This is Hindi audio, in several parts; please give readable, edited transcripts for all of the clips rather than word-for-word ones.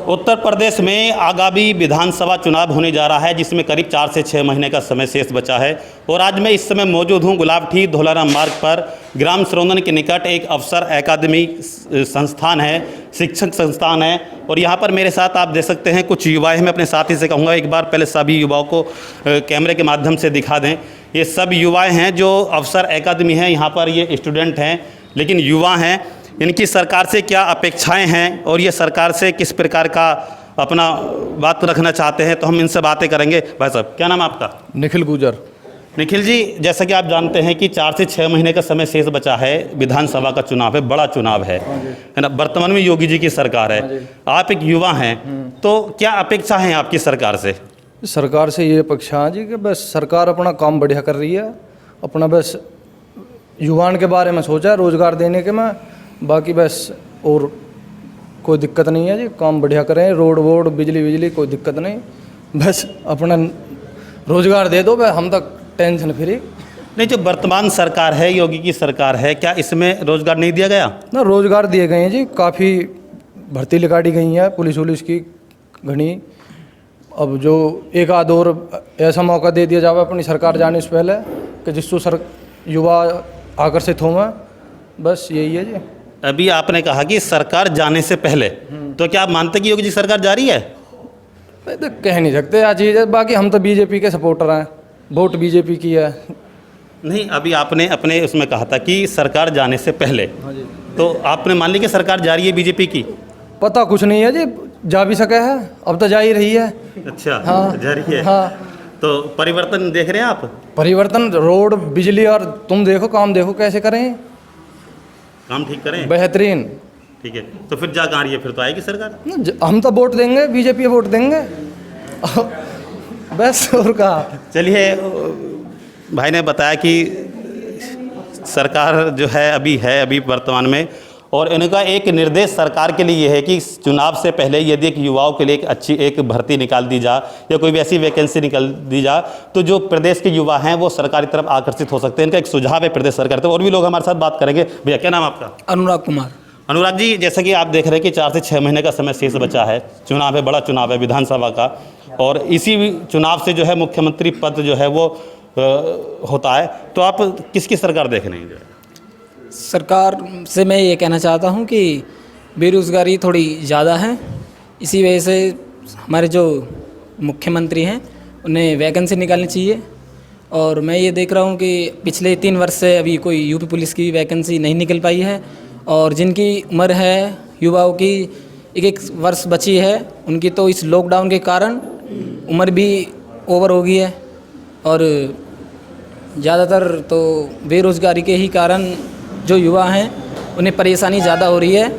उत्तर प्रदेश में आगामी विधानसभा चुनाव होने जा रहा है, जिसमें करीब 4 से 6 महीने का समय शेष बचा है। और आज मैं इस समय मौजूद हूं गुलाबठी धोलाराम मार्ग पर, ग्राम सरौंदन के निकट एक अफसर अकादमी संस्थान है, शिक्षक संस्थान है। और यहाँ पर मेरे साथ आप देख सकते हैं कुछ युवा हैं। मैं अपने साथी से कहूँगा एक बार पहले सभी युवाओं को कैमरे के माध्यम से दिखा दें। ये सब युवा हैं जो अफसर अकादमी है, यहाँ पर ये स्टूडेंट हैं लेकिन युवा हैं। इनकी सरकार से क्या अपेक्षाएं हैं और ये सरकार से किस प्रकार का अपना बात रखना चाहते हैं, तो हम इनसे बातें करेंगे। भाई साहब, क्या नाम है आपका? निखिल गुजर। निखिल जी, जैसा कि आप जानते हैं कि 4 से 6 महीने का समय शेष बचा है, विधानसभा का चुनाव है, बड़ा चुनाव है ना। वर्तमान में योगी जी की सरकार है, आप एक युवा हैं, तो क्या अपेक्षा है आपकी सरकार से? सरकार से ये अपेक्षा है जी कि बस सरकार अपना काम बढ़िया कर रही है, अपना बस युवाओं के बारे में सोचा है, रोजगार देने के में, बाकी बस और कोई दिक्कत नहीं है जी। काम बढ़िया करें, रोड वोड बिजली कोई दिक्कत नहीं, बस अपना रोजगार दे दो, हम तक टेंशन फ्री। नहीं, जो वर्तमान सरकार है, योगी की सरकार है, क्या इसमें रोजगार नहीं दिया गया? ना, रोजगार दिए गए हैं जी, काफ़ी भर्ती निकाली गई है पुलिस वुलिस की घनी। अब जो एक आध और ऐसा मौका दे दिया जाए अपनी सरकार जाने से पहले कि जिससे युवा आकर्षित हों, बस यही है जी। अभी आपने कहा कि सरकार जाने से पहले, तो क्या आप मानते कि योगी जी सरकार जा रही है? तो कह नहीं सकते आ चीज़ है, बाकी हम तो बीजेपी के सपोर्टर हैं, वोट बीजेपी की है। नहीं, अभी आपने अपने उसमें कहा था कि सरकार जाने से पहले, तो आपने मान ली कि सरकार जा रही है बीजेपी की? पता कुछ नहीं है जी, जा भी सके है, अब तो जा ही रही है। अच्छा, हाँ, जा रही है। हाँ, तो परिवर्तन देख रहे हैं आप? परिवर्तन, रोड बिजली और तुम देखो, काम देखो कैसे करें, काम ठीक करें, बेहतरीन। ठीक है, तो फिर जा कहाँ रही है? फिर तो आएगी सरकार। हम तो वोट देंगे, बीजेपी वोट देंगे बस, और कहा। चलिए, भाई ने बताया कि सरकार जो है अभी वर्तमान में, और इनका एक निर्देश सरकार के लिए ये है कि चुनाव से पहले यदि एक युवाओं के लिए एक अच्छी एक भर्ती निकाल दी जा या कोई भी ऐसी वैकेंसी निकाल दी जा, तो जो प्रदेश के युवा हैं वो सरकार की तरफ आकर्षित हो सकते हैं। इनका एक सुझाव है प्रदेश सरकार। तो और भी लोग हमारे साथ बात करेंगे। भैया, क्या नाम आपका? अनुराग कुमार। अनुराग जी, जैसा कि आप देख रहे हैं कि 4 से 6 महीने का समय शेष बचा है, चुनाव है, बड़ा चुनाव है विधानसभा का, और इसी चुनाव से जो है मुख्यमंत्री पद जो है वो होता है। तो आप किसकी सरकार देख रहे हैं? सरकार से मैं ये कहना चाहता हूँ कि बेरोज़गारी थोड़ी ज़्यादा है, इसी वजह से हमारे जो मुख्यमंत्री हैं उन्हें वैकेंसी निकालनी चाहिए। और मैं ये देख रहा हूँ कि पिछले 3 वर्ष से अभी कोई यूपी पुलिस की वैकेंसी नहीं निकल पाई है, और जिनकी उम्र है युवाओं की 1 वर्ष बची है, उनकी तो इस लॉकडाउन के कारण उम्र भी ओवर हो गई है। और ज़्यादातर तो बेरोज़गारी के ही कारण जो युवा हैं उन्हें परेशानी ज़्यादा हो रही है।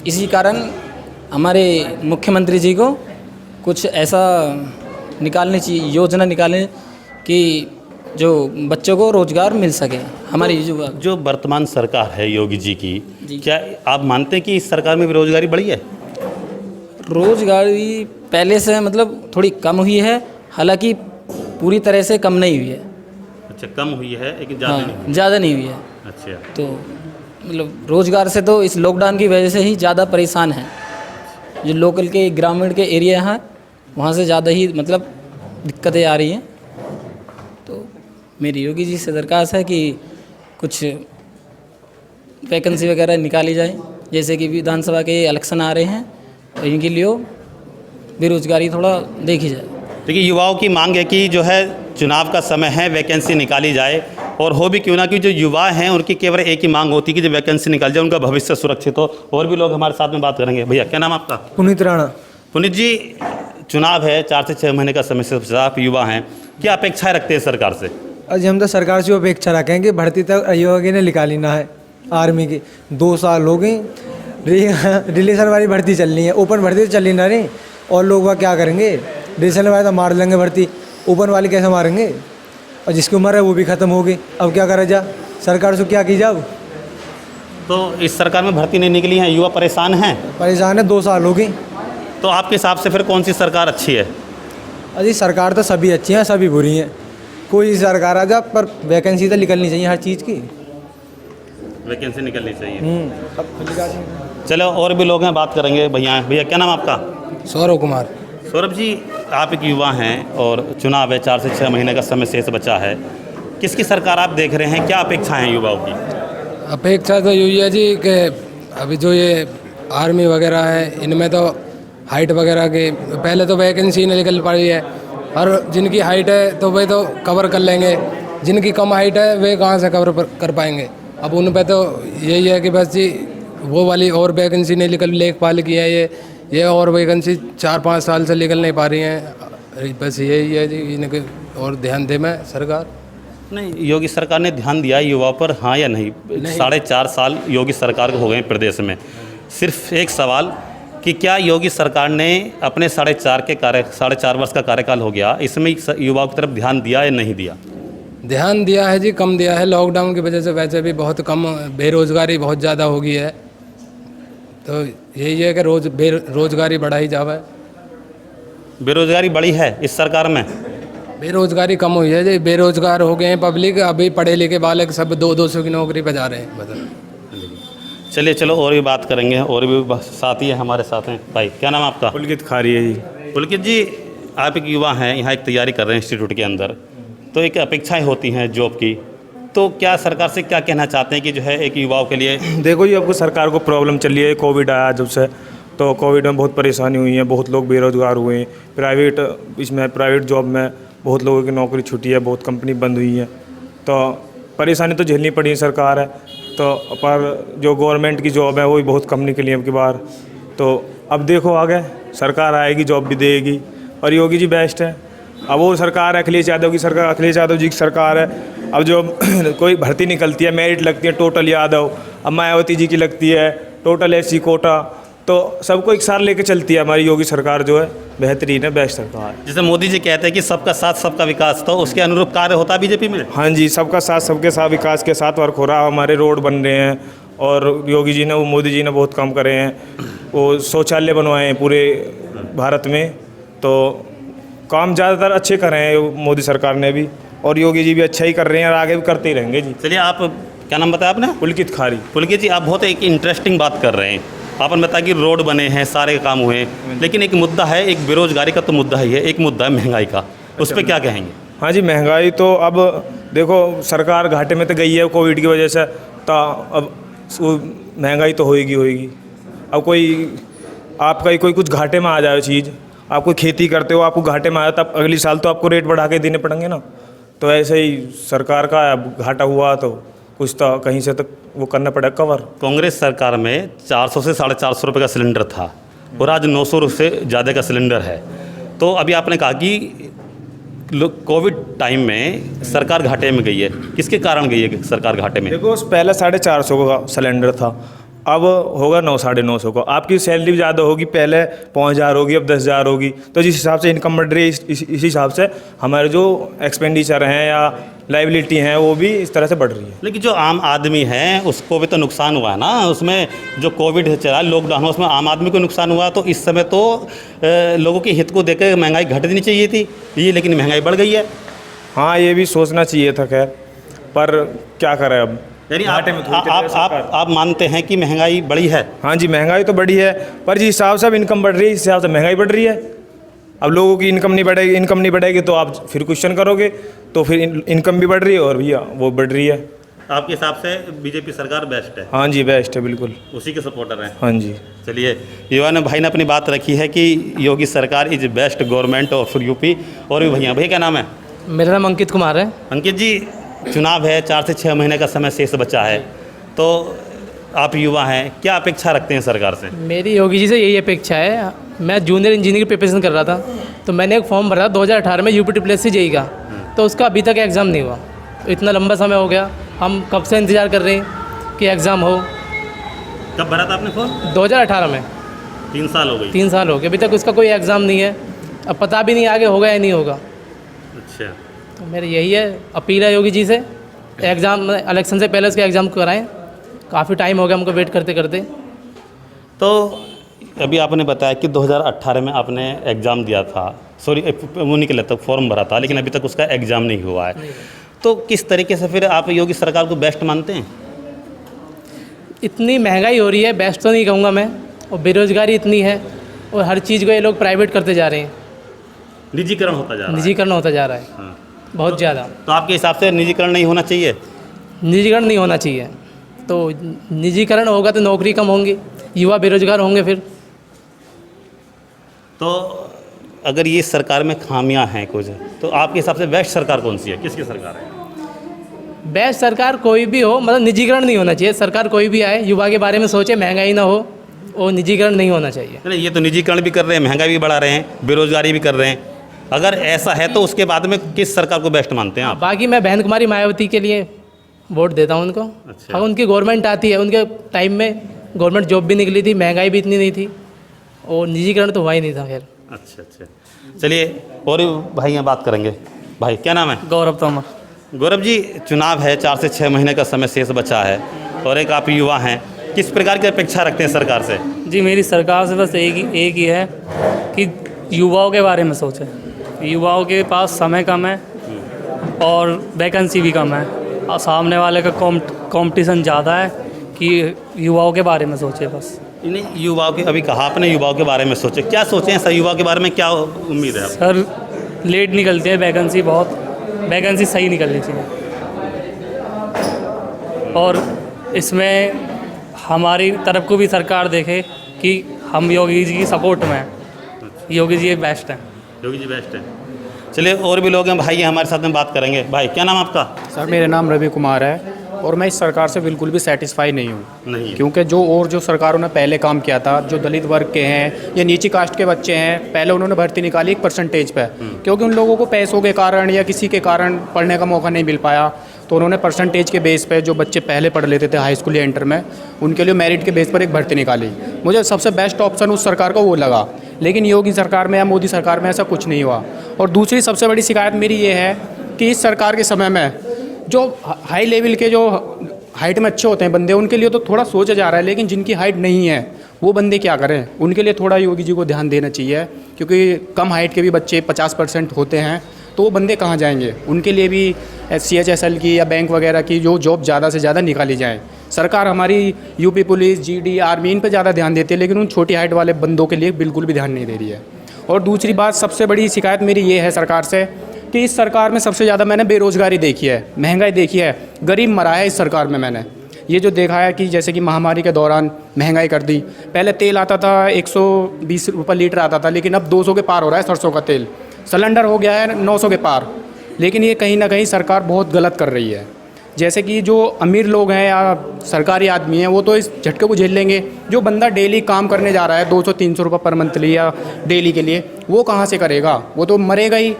इसी कारण हमारे मुख्यमंत्री जी को कुछ ऐसा निकालनी चाहिए, योजना निकालें कि जो बच्चों को रोज़गार मिल सके। हमारी जो वर्तमान सरकार है योगी जी की, क्या आप मानते हैं कि इस सरकार में बेरोजगारी बढ़ी है? रोज़गारी पहले से मतलब थोड़ी कम हुई है, हालांकि पूरी तरह से कम नहीं हुई है। अच्छा, कम हुई है लेकिन ज़्यादा नहीं हुई है। अच्छा, तो मतलब रोज़गार से तो इस लॉकडाउन की वजह से ही ज़्यादा परेशान हैं। जो लोकल के ग्रामीण के एरिया हैं वहाँ से ज़्यादा ही मतलब दिक्कतें आ रही हैं। तो मेरी योगी जी से दरख्वास्त है कि कुछ वैकेंसी वगैरह निकाली जाए, जैसे कि विधानसभा के इलेक्शन आ रहे हैं, तो इनके लिए बेरोज़गारी थोड़ा देखी जाए। देखिए, युवाओं की मांग है कि जो है चुनाव का समय है, वैकेंसी निकाली जाए, और हो भी क्यों ना कि जो युवा हैं उनकी केवल एक ही मांग होती है कि जो वैकेंसी निकाल जाए, उनका भविष्य सुरक्षित हो। और भी लोग हमारे साथ में बात करेंगे। भैया, क्या नाम आपका? पुनीत राणा। पुनीत जी, चुनाव है, 4 से 6 महीने का समय से आप युवा हैं, क्या अपेक्षाएं रखते हैं सरकार से? आज हम तो सरकार से अपेक्षा रखें कि भर्ती तक योगी ने निकाली ना है। आर्मी की 2 साल हो गई, रिलेशन वाली भर्ती चल रही है, ओपन भर्ती तो चल ही ना रही, और लोग वह क्या करेंगे? रिलेशन वाले तो मार लेंगे भर्ती, ओपन वाली कैसे मारेंगे? और जिसकी उम्र है वो भी ख़त्म हो गई, अब क्या करा जा? सरकार से क्या की जाओ? तो इस सरकार में भर्ती नहीं निकली है, युवा परेशान हैं? परेशान है, 2 साल हो गई। तो आपके हिसाब से फिर कौन सी सरकार अच्छी है? अजी सरकार तो सभी अच्छी हैं, सभी बुरी हैं, कोई सरकार आ जा, पर वैकेंसी तो निकलनी चाहिए हर चीज़ की। वैकेंसी निकलनी चाहिए। अब चलो और भी लोग हैं, बात करेंगे। भैया भैया क्या नाम आपका? सौरव कुमार। सौरभ जी, आप एक युवा हैं और चुनाव है, 4 से 6 महीने का समय शेष बचा है। किसकी सरकार आप देख रहे हैं? क्या अपेक्षाएं हैं युवाओं की? अपेक्षा तो यही है जी कि अभी जो ये आर्मी वगैरह है इनमें तो हाइट वगैरह के पहले तो वैकेंसी नहीं निकल पा रही है, और जिनकी हाइट है तो वे तो कवर कर लेंगे, जिनकी कम हाइट है वे कहाँ से कवर कर पाएंगे। अब उन पे तो यही है कि बस जी वो वाली और वैकेंसी नहीं निकल लेखपाल की है ये और वैकेंसी 4-5 साल से निकल नहीं पा रही हैं। बस यही है जी, इनके और ध्यान दे मैं सरकार। नहीं, योगी सरकार ने ध्यान दिया युवाओं पर, हाँ या नहीं? 4.5 साल योगी सरकार को हो गए प्रदेश में। सिर्फ एक सवाल कि क्या योगी सरकार ने अपने 4.5 वर्ष का कार्यकाल हो गया, इसमें युवाओं की तरफ ध्यान दिया या नहीं दिया? ध्यान दिया है जी, कम दिया है। लॉकडाउन की वजह से वैसे भी बहुत कम, बेरोज़गारी बहुत ज़्यादा हो गई है, तो यही है कि बेरोज़गारी बढ़ाई जावे। बेरोजगारी बढ़ी है इस सरकार में? बेरोज़गारी कम हुई है जी, बेरोज़गार हो गए हैं पब्लिक। अभी पढ़े लिखे बालक सब 200 की नौकरी पे जा रहे हैं। बता चलिए चलो और भी बात करेंगे, और भी साथी है हमारे साथ हैं। भाई क्या नाम आपका? पुलकित खारी है जी। पुलकित जी, आप एक युवा हैं, यहाँ एक तैयारी कर रहे हैं इंस्टीट्यूट के अंदर, तो एक अपेक्षाएं होती हैं जॉब की, तो क्या सरकार से क्या कहना चाहते हैं कि जो है एक युवाओं के लिए? देखो जी, आपको सरकार को प्रॉब्लम चल रही है, कोविड आया जब से, तो कोविड में बहुत परेशानी हुई है, बहुत लोग बेरोज़गार हुए हैं। प्राइवेट जॉब में बहुत लोगों की नौकरी छूटी है, बहुत कंपनी बंद हुई है, तो परेशानी तो झेलनी पड़ी है सरकार है। तो पर जो गवर्नमेंट की जॉब है वो भी बहुत कम निकली है अब की बार। तो अब देखो आगे सरकार आएगी, जॉब भी देगी, और योगी जी बेस्ट है। अब वो सरकार है अखिलेश यादव की सरकार, अखिलेश यादव जी की सरकार है। अब जो कोई भर्ती निकलती है, मेरिट लगती है टोटल यादव, अब मायावती जी की लगती है टोटल एससी कोटा, तो सबको एक साथ लेके चलती है हमारी योगी सरकार, जो है बेहतरीन है, बेस्ट सरकार। जैसे मोदी जी कहते हैं कि सबका साथ सबका विकास, तो उसके अनुरूप कार्य होता है बीजेपी में? हाँ जी, सबका साथ सबके साथ विकास के साथ वर्क हो रहा है। हमारे रोड बन रहे हैं, और योगी जी ने, वो मोदी जी ने बहुत काम करे हैं। वो शौचालय बनवाए हैं पूरे भारत में, तो काम ज़्यादातर अच्छे कर रहे हैं मोदी सरकार ने भी, और योगी जी भी अच्छा ही कर रहे हैं और आगे भी करते ही रहेंगे जी। चलिए, आप क्या नाम बताया आपने? पुलकित खारी। पुलकित जी, आप बहुत एक इंटरेस्टिंग बात कर रहे हैं। आपने बताया कि रोड बने हैं, सारे काम हुए हैं, लेकिन एक मुद्दा है, एक बेरोजगारी का तो मुद्दा ही है, एक मुद्दा है महंगाई का, उस पर क्या कहेंगे? हाँ जी, महंगाई तो अब देखो सरकार घाटे में तो गई है कोविड की वजह से, तो अब महंगाई तो होएगी। अब आपका कोई कुछ घाटे में आ जाए चीज़, आप कोई खेती करते हो, आपको घाटे में आया, तब अगली साल तो आपको रेट बढ़ा के देने पड़ेंगे ना। तो ऐसे ही सरकार का अब घाटा हुआ तो कुछ तो कहीं से तक वो करना पड़ेगा कवर। कांग्रेस सरकार में 400 से 450 रुपये का सिलेंडर था, और आज 900 रुपये से ज़्यादा का सिलेंडर है। तो अभी आपने कहा कि कोविड टाइम में सरकार घाटे में गई है, किसके कारण गई है सरकार घाटे में? देखो, पहले 450 का सिलेंडर था, अब होगा 900-950 का। आपकी सैलरी भी ज़्यादा होगी, पहले 5000 होगी, अब 10,000 होगी। तो जिस हिसाब से इनकम बढ़ रही है, इस हिसाब से हमारे जो एक्सपेंडिचर हैं या लाइबिलिटी हैं वो भी इस तरह से बढ़ रही है। लेकिन जो आम आदमी है उसको भी तो नुकसान हुआ है ना, उसमें जो कोविड चला, लॉकडाउन, उसमें आम आदमी को नुकसान हुआ। तो इस समय तो लोगों के हित को देकर महंगाई घट देनी चाहिए थी, ये लेकिन महंगाई बढ़ गई है। हाँ, ये भी सोचना चाहिए था, खैर, पर क्या करें अब। यानी आप मानते हैं कि महंगाई बढ़ी है? हाँ जी, महंगाई तो बढ़ी है, पर जिस हिसाब से अब इनकम बढ़ रही है, इस हिसाब से महंगाई बढ़ रही है। अब लोगों की इनकम नहीं बढ़ेगी तो आप फिर क्वेश्चन करोगे, तो फिर इनकम भी बढ़ रही है और भैया वो बढ़ रही है। आपके हिसाब से बीजेपी सरकार बेस्ट है? हाँ जी, बेस्ट है, बिल्कुल उसी के सपोर्टर हैं। हाँ जी। चलिए, युवा ने भाई ने अपनी बात रखी है कि योगी सरकार is best government of UP. और भी भैया क्या नाम है? मेरा नाम अंकित कुमार है। अंकित जी, चुनाव है, 4 से 6 महीने का समय शेष बचा है, तो आप युवा हैं, क्या अपेक्षा रखते हैं सरकार से? मेरी योगी जी से यही अपेक्षा है। मैं जूनियर इंजीनियर की प्रिपरेशन कर रहा था, तो मैंने एक फॉर्म भरा 2018 में UP JEE का, तो उसका अभी तक एग्ज़ाम नहीं हुआ। तो इतना लंबा समय हो गया, हम कब से इंतज़ार कर रहे हैं कि एग्ज़ाम हो। कब भरा था आपने फॉर्म? 2018 में। 3 साल हो गई। 3 साल हो गए, अभी तक उसका कोई एग्ज़ाम नहीं है। अब पता भी नहीं आगे होगा या नहीं होगा। अच्छा, तो मेरी यही है अपील है योगी जी से, एग्ज़ाम इलेक्शन से पहले उसके एग्ज़ाम कराएं। काफ़ी टाइम हो गया हमको वेट करते करते। तो अभी आपने बताया कि 2018 में आपने एग्ज़ाम दिया था, वो निकला था, फॉर्म भरा था, लेकिन अभी तक उसका एग्ज़ाम नहीं हुआ है। तो किस तरीके से फिर आप योगी सरकार को बेस्ट मानते हैं? इतनी महंगाई हो रही है, बेस्ट तो नहीं कहूँगा मैं, और बेरोज़गारी इतनी है, और हर चीज़ को ये लोग प्राइवेट करते जा रहे हैं, निजीकरण होता जा रहा है। निजीकरण होता जा रहा है हाँ। बहुत ज़्यादा। तो आपके हिसाब से निजीकरण नहीं होना चाहिए? निजीकरण नहीं होना चाहिए, तो निजीकरण होगा तो नौकरी कम होंगी, युवा बेरोजगार होंगे फिर। तो अगर ये सरकार में खामियां हैं कुछ, तो आपके हिसाब से बेस्ट सरकार कौन सी है, किसकी सरकार है? बेस्ट सरकार कोई भी हो, मतलब निजीकरण नहीं होना चाहिए, सरकार कोई भी आए युवा के बारे में सोचे, महंगाई ना हो, और निजीकरण नहीं होना चाहिए। नहीं, ये तो निजीकरण भी कर रहे हैं, महंगाई भी बढ़ा रहे हैं, बेरोजगारी भी कर रहे हैं। अगर ऐसा है तो उसके बाद में किस सरकार को बेस्ट मानते हैं आप? बाकी मैं बहन कुमारी मायावती के लिए वोट देता हूँ उनको। अच्छा। हाँ, उनकी गवर्नमेंट आती है, उनके टाइम में गवर्नमेंट जॉब भी निकली थी, महंगाई भी इतनी नहीं थी, और निजीकरण तो हुआ ही नहीं था। खैर अच्छा अच्छा, चलिए और भी भाई यहाँ बात करेंगे। भाई क्या नाम है? गौरव तोमर। गौरव जी, चुनाव है, 4 से 6 महीने का समय शेष बचा है, और एक आप युवा हैं, किस प्रकार की अपेक्षा रखते हैं सरकार से? जी, मेरी सरकार से बस एक ही है कि युवाओं के बारे में सोचें। युवाओं के पास समय कम है और वैकेंसी भी कम है, और सामने वाले का कंपटीशन ज़्यादा है, कि युवाओं के बारे में सोचे बस। नहीं, युवाओं के, अभी कहा आपने युवाओं के बारे में सोचे, क्या सोचें ऐसा युवाओं के बारे में, क्या उम्मीद है आप? सर, लेट निकलती है वैकेंसी, बहुत वैकेंसी सही निकलनी चाहिए, और इसमें हमारी तरफ को भी सरकार देखे कि हम योगी जी की सपोर्ट में हैं। योगी जी बेस्ट हैं। योगी जी बेस्ट है। चलिए और भी लोग हैं, भाई हमारे साथ में बात करेंगे। भाई क्या नाम आपका? सर, मेरा नाम रवि कुमार है, और मैं इस सरकार से बिल्कुल भी सेटिस्फाई नहीं हूँ। नहीं। क्योंकि जो सरकारों ने पहले काम किया था, जो दलित वर्ग के हैं या नीची कास्ट के बच्चे हैं, पहले उन्होंने भर्ती निकाली एक परसेंटेज पे, क्योंकि उन लोगों को पैसों के कारण या किसी के कारण पढ़ने का मौका नहीं मिल पाया, तो उन्होंने परसेंटेज के बेस पे जो बच्चे पहले पढ़ लेते थे हाई स्कूल या इंटर में, उनके लिए मेरिट के बेस पर एक भर्ती निकाली। मुझे सबसे बेस्ट ऑप्शन उस सरकार का वो लगा, लेकिन योगी सरकार में या मोदी सरकार में ऐसा कुछ नहीं हुआ। और दूसरी सबसे बड़ी शिकायत मेरी ये है कि इस सरकार के समय में जो हाई लेवल के, जो हाइट में अच्छे होते हैं बंदे, उनके लिए तो थोड़ा सोचा जा रहा है, लेकिन जिनकी हाइट नहीं है वो बंदे क्या करें? उनके लिए थोड़ा योगी जी को ध्यान देना चाहिए, क्योंकि कम हाइट के भी बच्चे 50% होते हैं, तो वो बंदे कहाँ जाएंगे? उनके लिए भी CHSL की या बैंक वगैरह की जो जॉब ज़्यादा से ज़्यादा निकाली जाए। सरकार हमारी यूपी पुलिस, GD, आर्मी, इन पर ज़्यादा ध्यान देती है, लेकिन उन छोटी हाइट वाले बंदों के लिए बिल्कुल भी ध्यान नहीं दे रही है। और दूसरी बात, सबसे बड़ी शिकायत मेरी ये है सरकार से कि इस सरकार में सबसे ज़्यादा मैंने बेरोज़गारी देखी है, महंगाई देखी है, गरीब मरा है इस सरकार में। मैंने ये जो देखा है कि जैसे कि महामारी के दौरान महंगाई कर दी, पहले तेल आता था 120 रुपये लीटर आता था, लेकिन अब 200 के पार हो रहा है सरसों का तेल। सिलेंडर हो गया है 900 के पार। लेकिन ये कहीं ना कहीं सरकार बहुत गलत कर रही है। जैसे कि जो अमीर लोग हैं या सरकारी आदमी हैं, वो तो इस झटके को झेल लेंगे। जो बंदा डेली काम करने जा रहा है 200-300 रुपये पर मंथली या डेली के लिए, वो कहाँ से करेगा? वो तो मरेगा ही,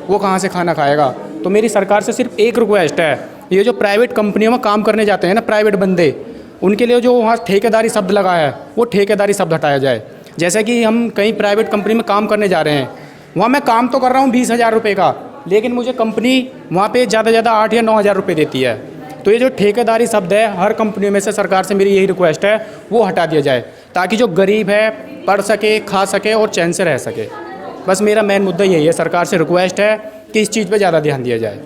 वो कहाँ से खाना खाएगा? तो मेरी सरकार से सिर्फ एक रिक्वेस्ट है, ये जो प्राइवेट कंपनियों में काम करने जाते हैं ना प्राइवेट बंदे, उनके लिए जो वहाँ ठेकेदारी शब्द लगा है, वो ठेकेदारी शब्द हटाया जाए। जैसे कि हम कहीं प्राइवेट कंपनी में काम करने जा रहे हैं, वहाँ मैं काम तो कर रहा हूँ 20,000 रुपये का, लेकिन मुझे कंपनी वहाँ पे ज़्यादा से ज़्यादा 8 या 9,000 रुपये देती है। तो ये जो ठेकेदारी शब्द है, हर कंपनियों में से सरकार से मेरी यही रिक्वेस्ट है, वो हटा दिया जाए, ताकि जो गरीब है पढ़ सके, खा सके और चैन से रह सके। बस मेरा मेन मुद्दा यही है, सरकार से रिक्वेस्ट है कि इस चीज़ पे ज़्यादा ध्यान दिया जाए।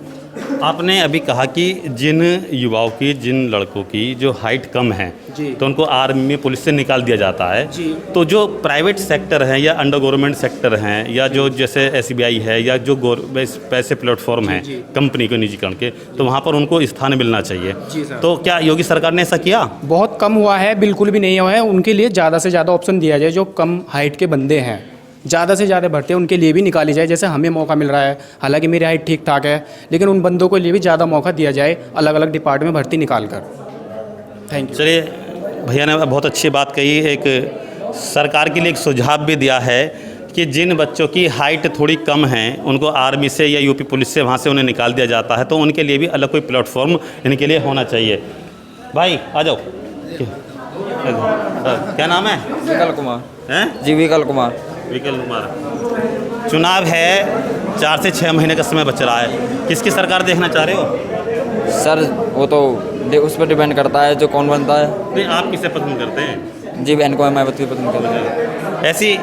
आपने अभी कहा कि जिन युवाओं की, जिन लड़कों की जो हाइट कम है, तो उनको आर्मी में, पुलिस से निकाल दिया जाता है। तो जो प्राइवेट सेक्टर हैं या अंडर गवर्नमेंट सेक्टर हैं, या जो जैसे SBI है, या जो पैसे प्लेटफॉर्म हैं कंपनी के निजीकरण के, तो वहाँ पर उनको स्थान मिलना चाहिए। तो क्या योगी सरकार ने ऐसा किया? बहुत कम हुआ है, बिल्कुल भी नहीं हुआ है। उनके लिए ज़्यादा से ज़्यादा ऑप्शन दिया जाए। जो कम हाइट के बंदे हैं, ज़्यादा से ज़्यादा भर्ती उनके लिए भी निकाली जाए, जैसे हमें मौका मिल रहा है। हालांकि मेरी हाइट ठीक ठाक है, लेकिन उन बंदों के लिए भी ज़्यादा मौका दिया जाए, अलग अलग डिपार्टमेंट में भर्ती निकाल कर। Thank you. चलिए, भैया ने बहुत अच्छी बात कही। एक सरकार के लिए एक सुझाव भी दिया है कि जिन बच्चों की हाइट थोड़ी कम है, उनको आर्मी से या यूपी पुलिस से वहाँ से उन्हें निकाल दिया जाता है, तो उनके लिए भी अलग कोई प्लेटफॉर्म इनके लिए होना चाहिए। भाई आ जाओ। क्या नाम है? विकल कुमार। हैं जी, विकल कुमार। विकल कुमार। चुनाव है, 4 से 6 महीने का समय बच रहा है, किसकी सरकार देखना चाह रहे हो? सर, वो तो उस पर डिपेंड करता है जो कौन बनता है। नहीं, आप किसे पसंद करते हैं? जी, बहन को मायावती पसंद करता है। ऐसी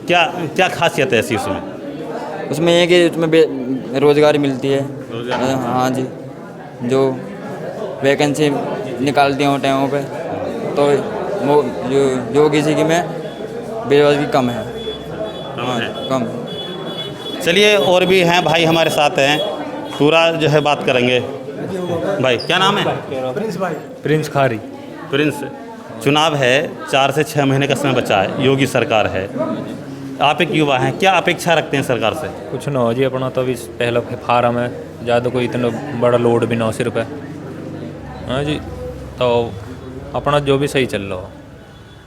क्या क्या खासियत है ऐसी उसमें? उसमें ये कि उसमें रोज़गारी मिलती है। हाँ जी, जो वैकेंसी निकाल दिया हूँ टाइमों पे, तो वो योगी जी की में बेरोजगारी कम है। हाँ, कम। चलिए और भी हैं भाई हमारे साथ हैं, पूरा जो है बात करेंगे। भाई क्या नाम है? प्रिंस खारी। प्रिंस, चुनाव है, 4 से 6 महीने का समय बचा है, योगी सरकार है, आप एक युवा हैं, क्या अपेक्षा रखते हैं सरकार से? कुछ ना हो जी, अपना तो अभी पहला फार्म है, ज़्यादा कोई इतना बड़ा लोड भी ना हो सिर पे। हाँ जी, तो अपना जो भी सही चल रहा हो।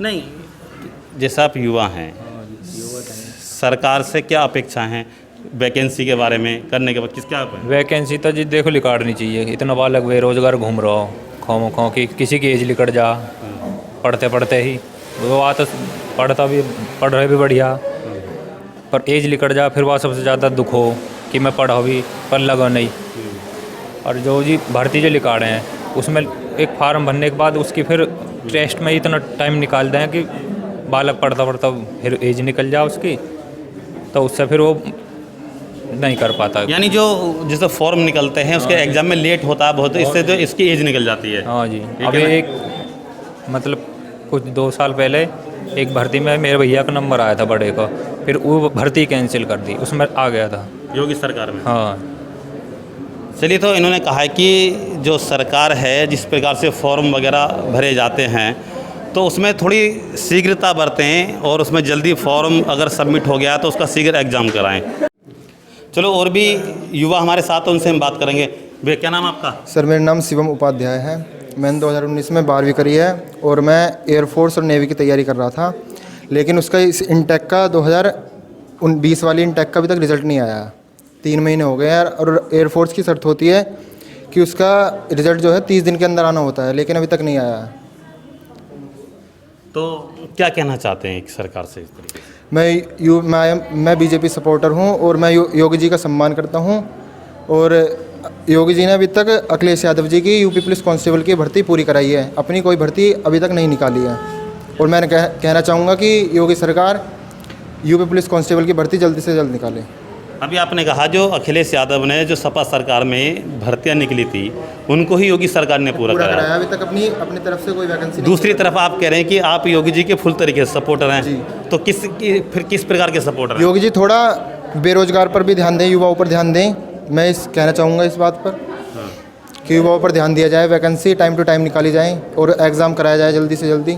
नहीं, जैसा आप युवा हैं, सरकार से क्या अपेक्षा हैं वैकेंसी के बारे में, करने के बाद किस क्या वैकेंसी तो जी देखो निकालनी चाहिए, इतना बालक बेरोजगार घूम रहा हो खाओ खाओ कि किसी की एज निकट जा पढ़ते पढ़ते ही, वो बात पढ़ रहे भी बढ़िया, पर एज निकट जा, फिर वह सबसे ज़्यादा दुख हो कि मैं पढ़ा भी पर लगा नहीं। और जो जी भर्ती जो निकाल रहे हैं उसमें एक फार्म भरने के बाद उसकी फिर टेस्ट में इतना टाइम निकाल दें कि बालक पढ़ता पढ़ता फिर एज निकल जाए उसकी, तो उससे फिर वो नहीं कर पाता। यानी जो जैसे फॉर्म निकलते हैं उसके एग्जाम में लेट होता है बहुत, इससे तो इसकी एज निकल जाती है। हाँ जी, अभी एक मतलब कुछ 2 साल पहले एक भर्ती में मेरे भैया का नंबर आया था बड़े का, फिर वो भर्ती कैंसिल कर दी, उसमें आ गया था योगी सरकार में। हाँ। चलिए, तो इन्होंने कहा है कि जो सरकार है जिस प्रकार से फॉर्म वगैरह भरे जाते हैं तो उसमें थोड़ी शीघ्रता बरतें और उसमें जल्दी फॉर्म अगर सबमिट हो गया तो उसका शीघ्र एग्ज़ाम कराएं। चलो और भी युवा हमारे साथ, उनसे हम बात करेंगे। भैया क्या नाम आपका? सर मेरा नाम शिवम उपाध्याय है, मैंने 2019 में 12वीं करी है और मैं एयरफोर्स और नेवी की तैयारी कर रहा था, लेकिन उसका इस इंटेक का 2020 वाली इंटेक का अभी तक रिज़ल्ट नहीं आया। 3 महीने हो गए यार, और एयरफोर्स की शर्त होती है कि उसका रिज़ल्ट जो है 30 दिन के अंदर आना होता है, लेकिन अभी तक नहीं आया। तो क्या कहना चाहते हैं सरकार से इस तरीके से? मैं बीजेपी सपोर्टर हूं और मैं योगी जी का सम्मान करता हूं, और योगी जी ने अभी तक अखिलेश यादव जी की यूपी पुलिस कांस्टेबल की भर्ती पूरी कराई है, अपनी कोई भर्ती अभी तक नहीं निकाली है। और मैं कहना चाहूँगा कि योगी सरकार यूपी पुलिस कांस्टेबल की भर्ती जल्दी से जल्द निकाले। अभी आपने कहा जो अखिलेश यादव ने जो सपा सरकार में भर्तियां निकली थी उनको ही योगी सरकार ने पूरा कराया, अभी तक अपनी तरफ से कोई वैकेंसी। दूसरी तरफ आप कह रहे हैं कि आप योगी जी के फुल तरीके से सपोर्टर हैं, तो फिर किस प्रकार के सपोर्टर हैं? योगी जी थोड़ा बेरोजगार पर भी ध्यान दें, युवाओं पर ध्यान दें, मैं कहना चाहूँगा इस बात पर कि युवाओं पर ध्यान दिया जाए, वैकेंसी टाइम टू टाइम निकाली जाए और एग्ज़ाम कराया जाए जल्दी से जल्दी।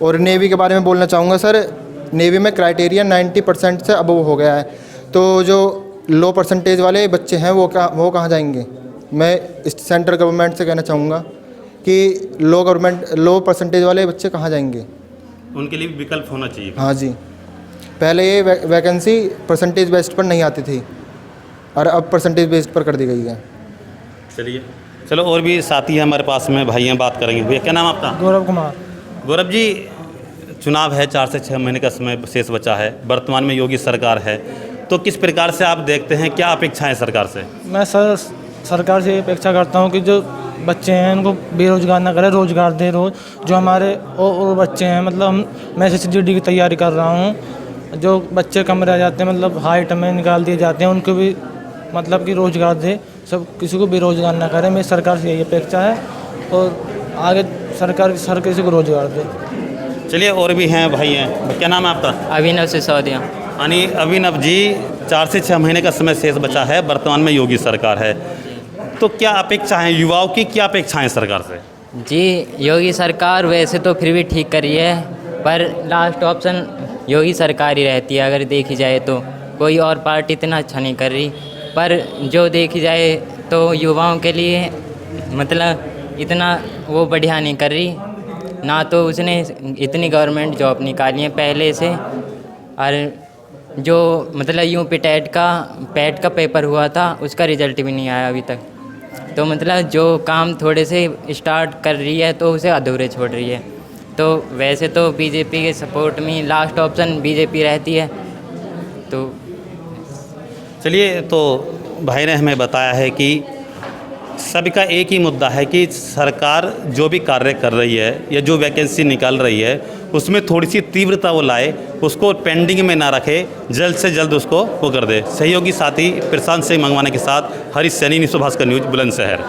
और नेवी के बारे में बोलना चाहूँगा सर, नेवी में क्राइटेरिया 90% से अबव हो गया है, तो जो लो परसेंटेज वाले बच्चे हैं वो कहाँ जाएंगे? मैं इस सेंट्रल गवर्नमेंट से कहना चाहूँगा कि लो परसेंटेज वाले बच्चे कहाँ जाएंगे? उनके लिए विकल्प होना चाहिए। हाँ जी, पहले ये वैकेंसी परसेंटेज बेस्ड पर नहीं आती थी और अब परसेंटेज बेस्ड पर कर दी गई है। चलो और भी साथी हैं हमारे पास में, भाई हैं, बात करेंगे। भैया क्या नाम आपका? गौरव कुमार। गौरव जी, चुनाव है, 4 से 6 महीने का समय शेष बचा है, वर्तमान में योगी सरकार है, तो किस प्रकार से आप देखते हैं, क्या अपेक्षाएं सरकार से? मैं सरकार से अपेक्षा करता हूँ कि जो बच्चे हैं उनको बेरोजगार ना करे, रोजगार दे। जो हमारे और बच्चे हैं, मतलब मैं SSGD की तैयारी कर रहा हूँ, जो बच्चे कम रह जाते हैं, मतलब हाइट में निकाल दिए जाते हैं, उनको भी मतलब कि रोजगार दे, सब किसी को बेरोजगार ना करे। मेरी सरकार से यही अपेक्षा है और आगे सरकार हर किसी को रोजगार दे। चलिए और भी हैं, भाई हैं। क्या नाम है आपका? अभिनव सिसोदिया। अभिनव जी, 4 से 6 महीने का समय शेष बचा है, वर्तमान में योगी सरकार है, तो क्या अपेक्षा है युवाओं की, क्या अपेक्षाएं सरकार से? जी, योगी सरकार वैसे तो फिर भी ठीक करी है, पर लास्ट ऑप्शन योगी सरकार ही रहती है अगर देखी जाए तो। कोई और पार्टी इतना अच्छा नहीं कर रही, पर जो देखी जाए तो युवाओं के लिए मतलब इतना वो बढ़िया नहीं कर रही ना। तो उसने इतनी गवर्नमेंट जॉब निकाली है पहले से, और जो मतलब यूपी पैट का पेपर हुआ था उसका रिजल्ट भी नहीं आया अभी तक। तो मतलब जो काम थोड़े से स्टार्ट कर रही है तो उसे अधूरे छोड़ रही है। तो वैसे तो बीजेपी के सपोर्ट में लास्ट ऑप्शन बीजेपी रहती है। तो चलिए, तो भाई ने हमें बताया है कि सबका एक ही मुद्दा है कि सरकार जो भी कार्य कर रही है या जो वैकेंसी निकाल रही है उसमें थोड़ी सी तीव्रता वो लाए, उसको पेंडिंग में ना रखे, जल्द से जल्द उसको वो कर दे। सहयोगी साथी प्रशांत सिंह मंगवाने के साथ हरीश सैनी, निशो भास्कर न्यूज़, बुलंदशहर।